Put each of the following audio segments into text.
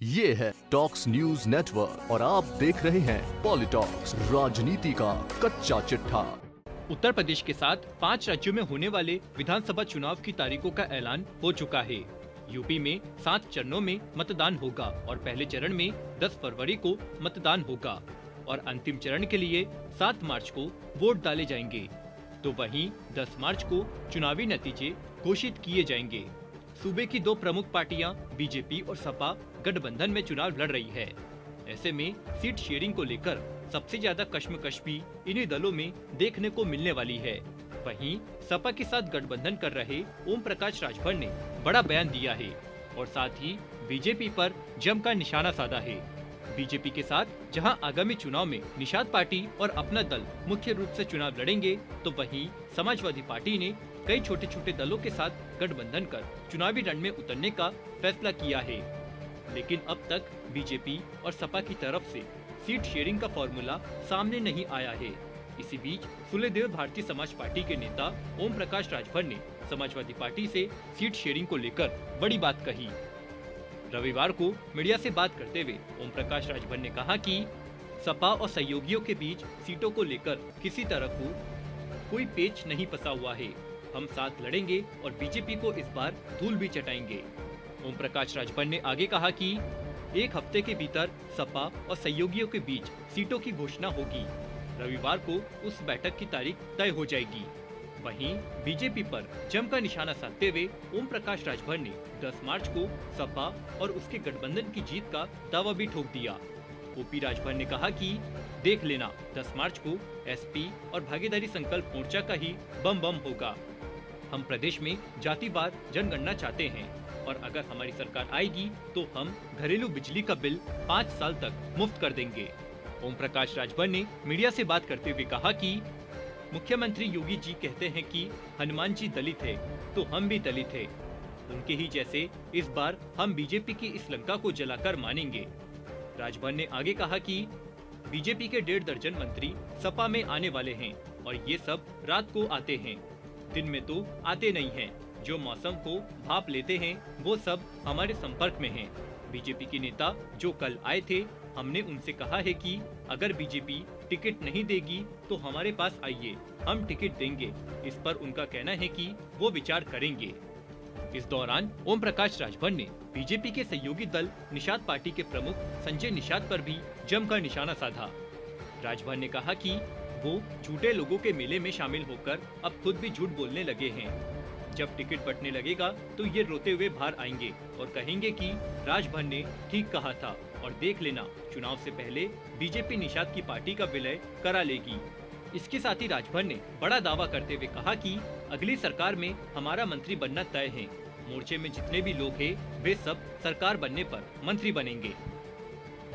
ये है talks news network और आप देख रहे हैं पॉलिटॉक्स, राजनीति का कच्चा चिट्ठा। उत्तर प्रदेश के साथ 5 राज्यों में होने वाले विधानसभा चुनाव की तारीखों का ऐलान हो चुका है। यूपी में 7 चरणों में मतदान होगा और पहले चरण में 10 फरवरी को मतदान होगा और अंतिम चरण के लिए 7 मार्च को वोट डाले जाएंगे। तो वहीं 10 मार्च को चुनावी नतीजे घोषित किए जाएंगे। सूबे की 2 प्रमुख पार्टियां बीजेपी और सपा गठबंधन में चुनाव लड़ रही है। ऐसे में सीट शेयरिंग को लेकर सबसे ज्यादा कश्मकश भी इन्हीं दलों में देखने को मिलने वाली है। वहीं सपा के साथ गठबंधन कर रहे ओम प्रकाश राजभर ने बड़ा बयान दिया है और साथ ही बीजेपी पर जमकर निशाना साधा है। बीजेपी के साथ जहां आगामी चुनाव में निषाद पार्टी और अपना दल मुख्य रूप से चुनाव लड़ेंगे, तो वहीं समाजवादी पार्टी ने कई छोटे छोटे दलों के साथ गठबंधन कर चुनावी रण में उतरने का फैसला किया है। लेकिन अब तक बीजेपी और सपा की तरफ से सीट शेयरिंग का फॉर्मूला सामने नहीं आया है। इसी बीच फुलेदेव भारतीय समाज पार्टी के नेता ओम प्रकाश राजभर ने समाजवादी पार्टी से सीट शेयरिंग को लेकर बड़ी बात कही। रविवार को मीडिया से बात करते हुए ओम प्रकाश राजभर ने कहा कि सपा और सहयोगियों के बीच सीटों को लेकर किसी तरह को कोई पेच नहीं फंसा हुआ है। हम साथ लड़ेंगे और बीजेपी को इस बार धूल भी चटाएंगे। ओम प्रकाश राजभर ने आगे कहा कि 1 हफ्ते के भीतर सपा और सहयोगियों के बीच सीटों की घोषणा होगी। रविवार को उस बैठक की तारीख तय हो जाएगी। वहीं बीजेपी पर जमकर निशाना साधते हुए ओम प्रकाश राजभर ने 10 मार्च को सपा और उसके गठबंधन की जीत का दावा भी ठोक दिया। ओपी राजभर ने कहा कि देख लेना, 10 मार्च को एसपी और भागीदारी संकल्प मोर्चा का ही बम बम होगा। हम प्रदेश में जातिवार जनगणना चाहते हैं और अगर हमारी सरकार आएगी तो हम घरेलू बिजली का बिल 5 साल तक मुफ्त कर देंगे। ओम प्रकाश राजभर ने मीडिया से बात करते हुए कहा कि मुख्यमंत्री योगी जी कहते हैं कि हनुमान जी दलित है तो हम भी दलित है। उनके ही जैसे इस बार हम बीजेपी की इस लंका को जलाकर मानेंगे। राजभर ने आगे कहा कि बीजेपी के 1.5 दर्जन मंत्री सपा में आने वाले हैं और ये सब रात को आते हैं, दिन में तो आते नहीं हैं। जो मौसम को भाप लेते हैं वो सब हमारे संपर्क में हैं। बीजेपी के नेता जो कल आए थे, हमने उनसे कहा है कि अगर बीजेपी टिकट नहीं देगी तो हमारे पास आइए, हम टिकट देंगे। इस पर उनका कहना है कि वो विचार करेंगे। इस दौरान ओम प्रकाश राजभर ने बीजेपी के सहयोगी दल निषाद पार्टी के प्रमुख संजय निषाद पर भी जमकर निशाना साधा। राजभर ने कहा कि वो झूठे लोगों के मेले में शामिल होकर अब खुद भी झूठ बोलने लगे हैं। जब टिकट बंटने लगेगा तो ये रोते हुए बाहर आएंगे और कहेंगे कि राजभर ने ठीक कहा था और देख लेना, चुनाव से पहले बीजेपी निषाद की पार्टी का विलय करा लेगी। इसके साथ ही राजभर ने बड़ा दावा करते हुए कहा कि अगली सरकार में हमारा मंत्री बनना तय है। मोर्चे में जितने भी लोग हैं वे सब सरकार बनने पर मंत्री बनेंगे।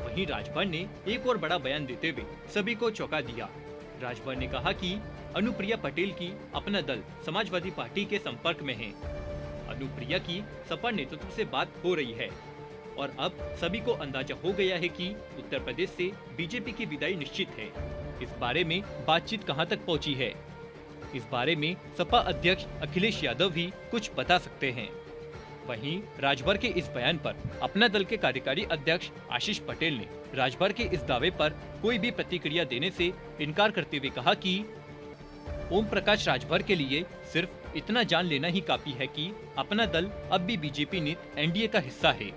वहीं राजभर ने एक और बड़ा बयान देते हुए सभी को चौंका दिया। राजभर ने कहा कि अनुप्रिया पटेल की अपना दल समाजवादी पार्टी के संपर्क में है। अनुप्रिया की सपा नेतृत्व से बात हो रही है और अब सभी को अंदाजा हो गया है कि उत्तर प्रदेश से बीजेपी की विदाई निश्चित है। इस बारे में बातचीत कहां तक पहुंची है, इस बारे में सपा अध्यक्ष अखिलेश यादव भी कुछ बता सकते हैं। वहीं राजभर के इस बयान पर अपना दल के कार्यकारी अध्यक्ष आशीष पटेल ने राजभर के इस दावे पर कोई भी प्रतिक्रिया देने से इनकार करते हुए कहा कि ओम प्रकाश राजभर के लिए सिर्फ इतना जान लेना ही काफी है कि अपना दल अब भी बीजेपी नीत एनडीए का हिस्सा है।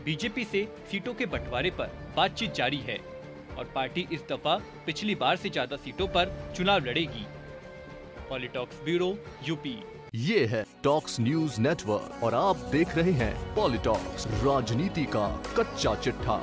बीजेपी से सीटों के बंटवारे पर बातचीत जारी है और पार्टी इस दफा पिछली बार से ज्यादा सीटों पर चुनाव लड़ेगी। PoliTalks bureau, UP. ये है टॉक्स न्यूज नेटवर्क और आप देख रहे हैं पॉलिटॉक्स, राजनीति का कच्चा चिट्ठा।